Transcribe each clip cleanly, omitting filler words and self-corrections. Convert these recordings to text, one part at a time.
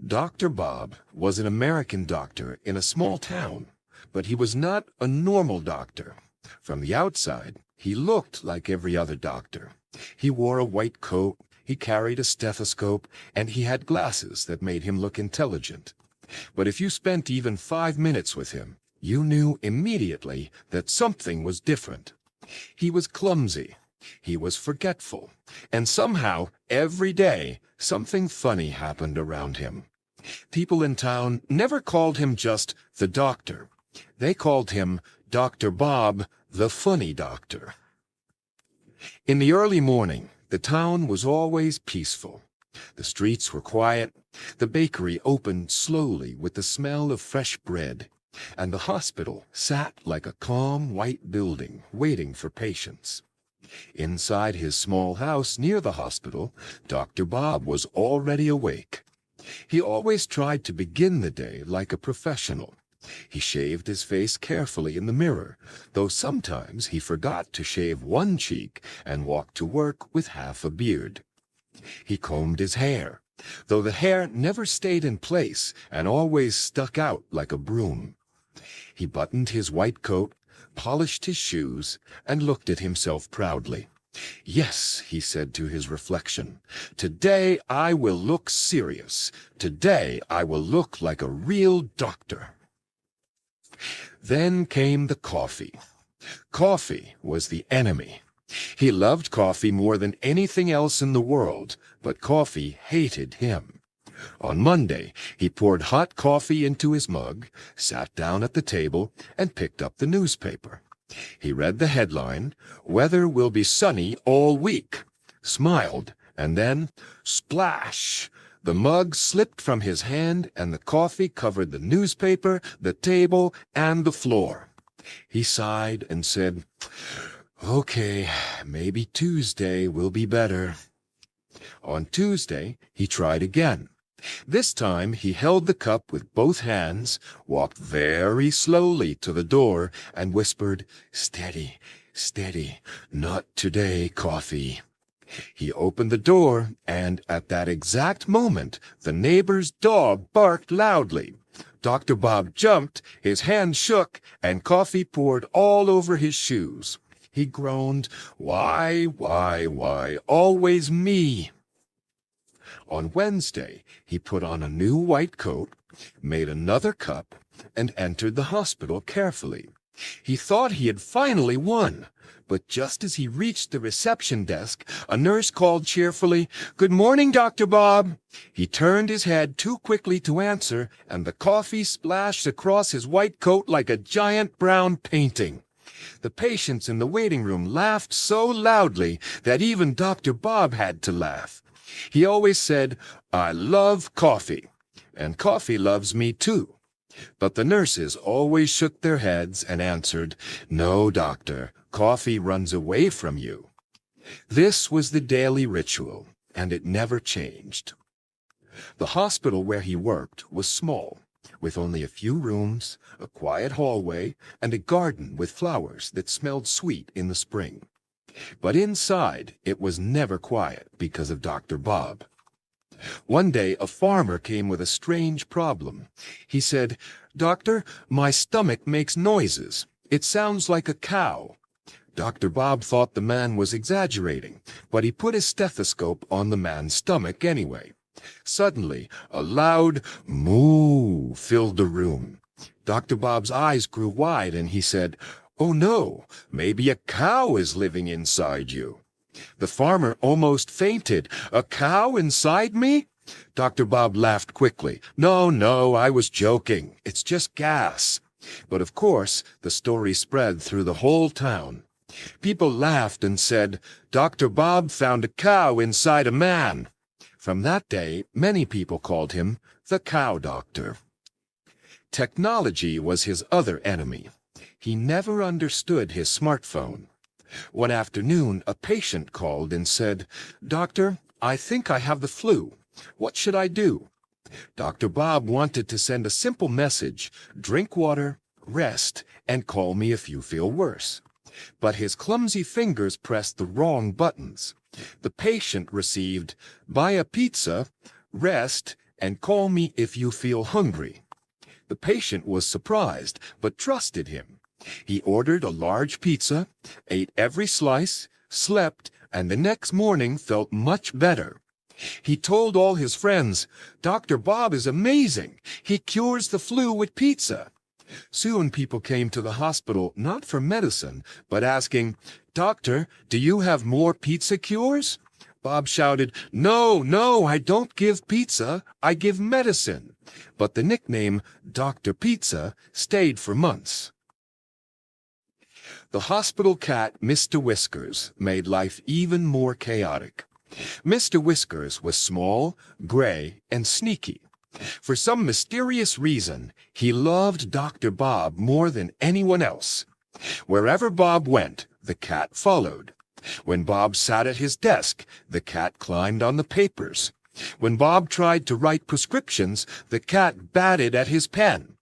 Dr. Bob was an American doctor in a small town, but he was not a normal doctor. From the outside, he looked like every other doctor. He wore a white coat, he carried a stethoscope, and he had glasses that made him look intelligent. But if you spent even 5 minutes with him, you knew immediately that something was different. He was clumsy, he was forgetful, and somehow, every day, something funny happened around him. People in town never called him just the doctor. They called him Dr. Bob, the funny doctor. In the early morning, the town was always peaceful. The streets were quiet, the bakery opened slowly with the smell of fresh bread, and the hospital sat like a calm white building waiting for patients. Inside his small house near the hospital, Dr. Bob was already awake. He always tried to begin the day like a professional. He shaved his face carefully in the mirror, though sometimes he forgot to shave one cheek and walked to work with half a beard. He combed his hair, though the hair never stayed in place and always stuck out like a broom. He buttoned his white coat, polished his shoes, and looked at himself proudly. "Yes," he said to his reflection, "today I will look serious. Today I will look like a real doctor." Then came the coffee. Coffee was the enemy. He loved coffee more than anything else in the world, but coffee hated him. On Monday, he poured hot coffee into his mug, sat down at the table, and picked up the newspaper. He read the headline, "Weather will be sunny all week," smiled, and then, splash! The mug slipped from his hand, and the coffee covered the newspaper, the table, and the floor. He sighed and said, "Okay, maybe Tuesday will be better." On Tuesday, he tried again. This time he held the cup with both hands, walked very slowly to the door, and whispered, "Steady, steady, not today, coffee." He opened the door, and at that exact moment, the neighbor's dog barked loudly. Dr. Bob jumped, his hand shook, and coffee poured all over his shoes. He groaned, why, always me?" On Wednesday, he put on a new white coat, made another cup, and entered the hospital carefully. He thought he had finally won, but just as he reached the reception desk, a nurse called cheerfully, "Good morning, Dr. Bob." He turned his head too quickly to answer, and the coffee splashed across his white coat like a giant brown painting. The patients in the waiting room laughed so loudly that even Dr. Bob had to laugh. He always said, "I love coffee, and coffee loves me too." But the nurses always shook their heads and answered, "No, doctor, coffee runs away from you." This was the daily ritual, and it never changed. The hospital where he worked was small, with only a few rooms, a quiet hallway, and a garden with flowers that smelled sweet in the spring. But inside it was never quiet because of Dr. Bob. One day a farmer came with a strange problem. He said, "Doctor, my stomach makes noises. It sounds like a cow." Dr. Bob thought the man was exaggerating, but he put his stethoscope on the man's stomach anyway. Suddenly, a loud moo filled the room. Dr. Bob's eyes grew wide and he said, "Oh no, maybe a cow is living inside you." The farmer almost fainted. "A cow inside me?" Dr. Bob laughed quickly. No, I was joking. It's just gas." But of course, the story spread through the whole town. People laughed and said, "Dr. Bob found a cow inside a man." From that day, many people called him the Cow Doctor. Technology was his other enemy. He never understood his smartphone. One afternoon, a patient called and said, "Doctor, I think I have the flu. What should I do?" Dr. Bob wanted to send a simple message, "Drink water, rest, and call me if you feel worse." But his clumsy fingers pressed the wrong buttons. The patient received, "Buy a pizza, rest, and call me if you feel hungry." The patient was surprised, but trusted him. He ordered a large pizza, ate every slice, slept, and the next morning felt much better. He told all his friends, "Dr. Bob is amazing. He cures the flu with pizza." Soon people came to the hospital not for medicine, but asking, "Doctor, do you have more pizza cures?" Bob shouted, "No, no, I don't give pizza, I give medicine." But the nickname Dr. Pizza stayed for months. The hospital cat, Mr. Whiskers, made life even more chaotic. Mr. Whiskers was small, gray, and sneaky. For some mysterious reason, he loved Dr. Bob more than anyone else. Wherever Bob went, the cat followed. When Bob sat at his desk, the cat climbed on the papers. When Bob tried to write prescriptions, the cat batted at his pen.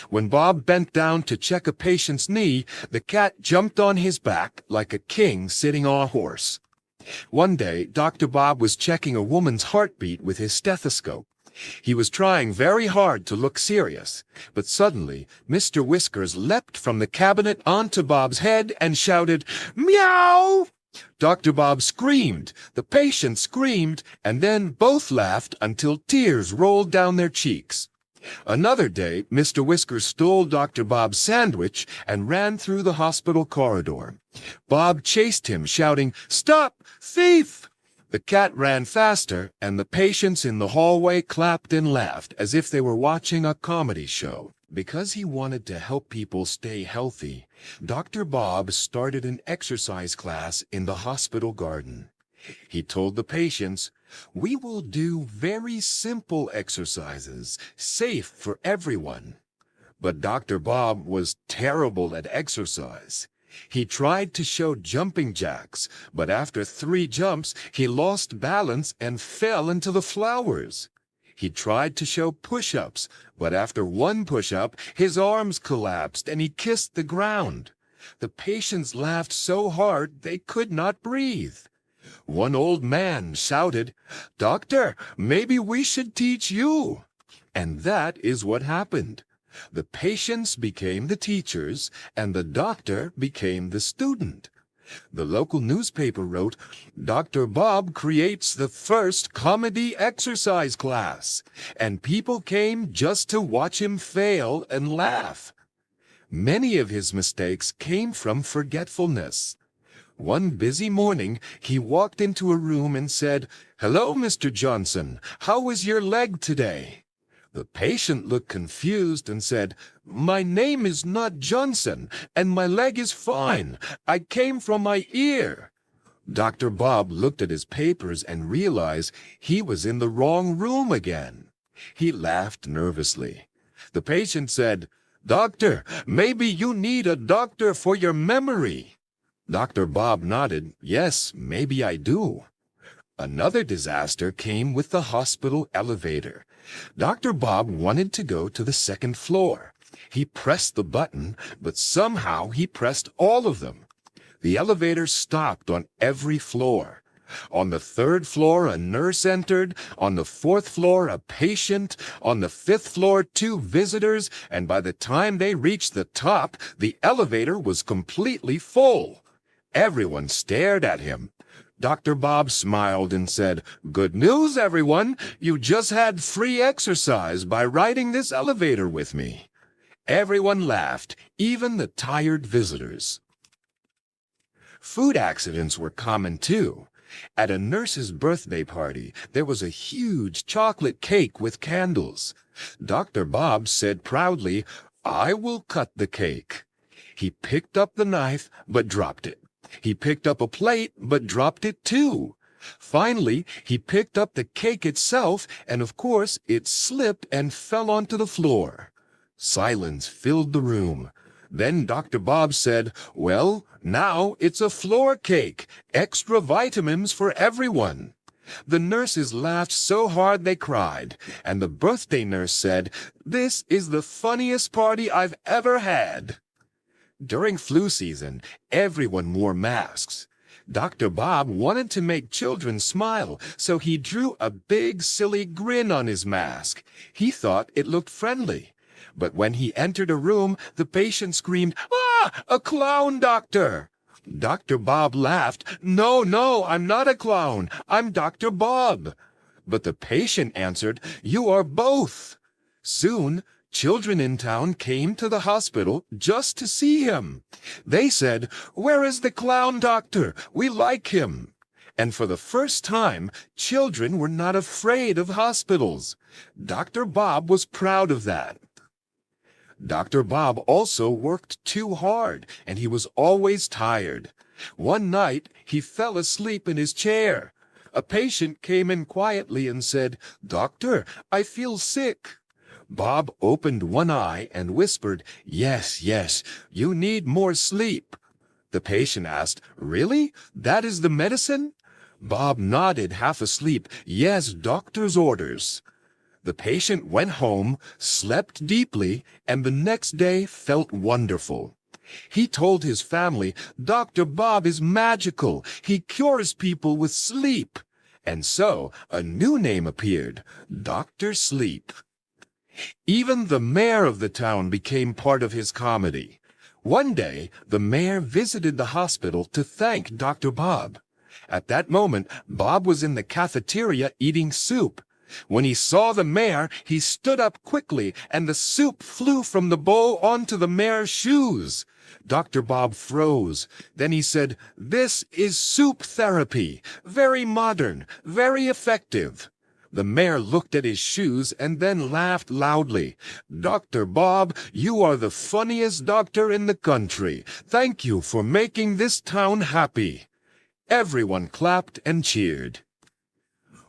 When Bob bent down to check a patient's knee, the cat jumped on his back like a king sitting on a horse. One day, Dr. Bob was checking a woman's heartbeat with his stethoscope. He was trying very hard to look serious, but suddenly Mr. Whiskers leapt from the cabinet onto Bob's head and shouted, "Meow!" Dr. Bob screamed, the patient screamed, and then both laughed until tears rolled down their cheeks. Another day, Mr. Whiskers stole Dr. Bob's sandwich and ran through the hospital corridor. Bob chased him, shouting, "Stop, thief!" The cat ran faster, and the patients in the hallway clapped and laughed as if they were watching a comedy show. Because he wanted to help people stay healthy, Dr. Bob started an exercise class in the hospital garden. He told the patients, "We will do very simple exercises, safe for everyone." But Dr. Bob was terrible at exercise. He tried to show jumping jacks, but after 3 jumps, he lost balance and fell into the flowers. He tried to show push-ups, but after 1 push-up, his arms collapsed and he kissed the ground. The patients laughed so hard they could not breathe. One old man shouted, "Doctor, maybe we should teach you." And that is what happened. The patients became the teachers, and the doctor became the student. The local newspaper wrote, "Dr. Bob creates the first comedy exercise class," and people came just to watch him fail and laugh. Many of his mistakes came from forgetfulness. One busy morning, he walked into a room and said, "Hello, Mr. Johnson. How was your leg today?" The patient looked confused and said, "My name is not Johnson, and my leg is fine. I came from my ear." Dr. Bob looked at his papers and realized he was in the wrong room again. He laughed nervously. The patient said, "Doctor, maybe you need a doctor for your memory." Dr. Bob nodded, "Yes, maybe I do." Another disaster came with the hospital elevator. Dr. Bob wanted to go to the 2nd floor. He pressed the button, but somehow he pressed all of them. The elevator stopped on every floor. On the 3rd floor, a nurse entered. On the 4th floor, a patient. On the 5th floor, 2 visitors. And by the time they reached the top, the elevator was completely full. Everyone stared at him. Dr. Bob smiled and said, "Good news, everyone. You just had free exercise by riding this elevator with me." Everyone laughed, even the tired visitors. Food accidents were common too. At a nurse's birthday party, there was a huge chocolate cake with candles. Dr. Bob said proudly, "I will cut the cake." He picked up the knife, but dropped it. He picked up a plate, but dropped it too. Finally, he picked up the cake itself, and of course, it slipped and fell onto the floor. Silence filled the room. Then Dr. Bob said, "Well, now it's a floor cake, extra vitamins for everyone." The nurses laughed so hard they cried, and the birthday nurse said, "This is the funniest party I've ever had." During flu season, everyone wore masks. Dr. Bob wanted to make children smile, so he drew a big, silly grin on his mask. He thought it looked friendly. But when he entered a room, the patient screamed, "Ah, a clown, doctor!" Dr. Bob laughed. "No, no, I'm not a clown. I'm Dr. Bob." But the patient answered, "You are both." Soon, children in town came to the hospital just to see him. They said, "Where is the clown doctor? We like him." And for the first time, children were not afraid of hospitals. Dr. Bob was proud of that. Dr. Bob also worked too hard, and he was always tired. One night, he fell asleep in his chair. A patient came in quietly and said, "Doctor, I feel sick." Bob opened one eye and whispered, "Yes, yes, you need more sleep." The patient asked, "Really? That is the medicine?" Bob nodded, half asleep. "Yes, doctor's orders." The patient went home, slept deeply, and the next day felt wonderful. He told his family, "Dr. Bob is magical. He cures people with sleep." And so a new name appeared, Dr. Sleep. Even the mayor of the town became part of his comedy. One day, the mayor visited the hospital to thank Dr. Bob. At that moment, Bob was in the cafeteria eating soup. When he saw the mayor, he stood up quickly, and the soup flew from the bowl onto the mayor's shoes. Dr. Bob froze. Then he said, "This is soup therapy. Very modern, very effective." The mayor looked at his shoes and then laughed loudly. "Dr. Bob, you are the funniest doctor in the country. Thank you for making this town happy." Everyone clapped and cheered.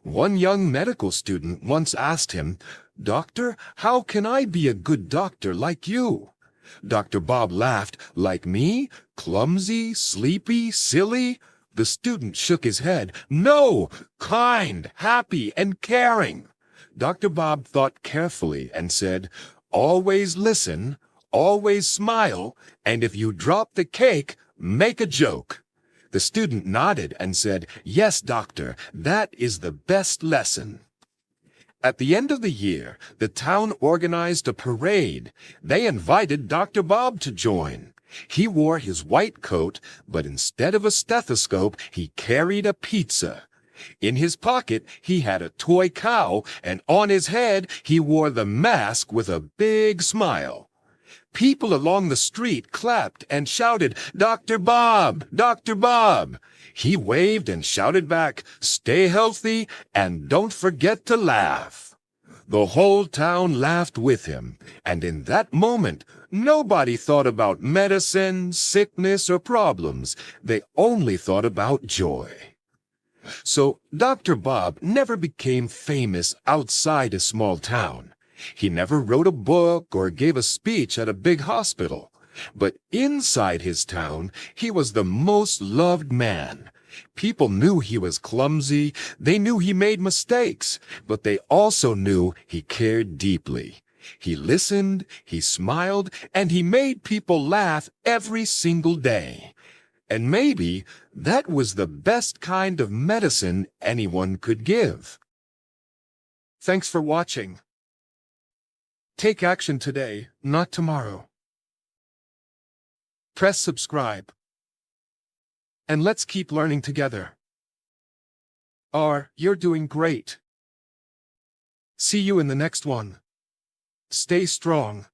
One young medical student once asked him, "Doctor, how can I be a good doctor like you?" Dr. Bob laughed. "Like me? Clumsy, sleepy, silly?" The student shook his head. "No, kind, happy, and caring." Dr. Bob thought carefully and said, "Always listen, always smile, and if you drop the cake, make a joke." The student nodded and said, "Yes, doctor, that is the best lesson." At the end of the year, the town organized a parade. They invited Dr. Bob to join. He wore his white coat, but instead of a stethoscope, he carried a pizza. In his pocket, he had a toy cow, and on his head, he wore the mask with a big smile. People along the street clapped and shouted, "Dr. Bob! Dr. Bob!" He waved and shouted back, "Stay healthy and don't forget to laugh." The whole town laughed with him, and in that moment, nobody thought about medicine, sickness, or problems. They only thought about joy. So Dr. Bob never became famous outside a small town. He never wrote a book or gave a speech at a big hospital. But inside his town, he was the most loved man. People knew he was clumsy. They knew he made mistakes, but they also knew he cared deeply. He listened, he smiled, and he made people laugh every single day. And maybe that was the best kind of medicine anyone could give. Thanks for watching. Take action today, not tomorrow. Press subscribe. And let's keep learning together. You're doing great. See you in the next one. Stay strong.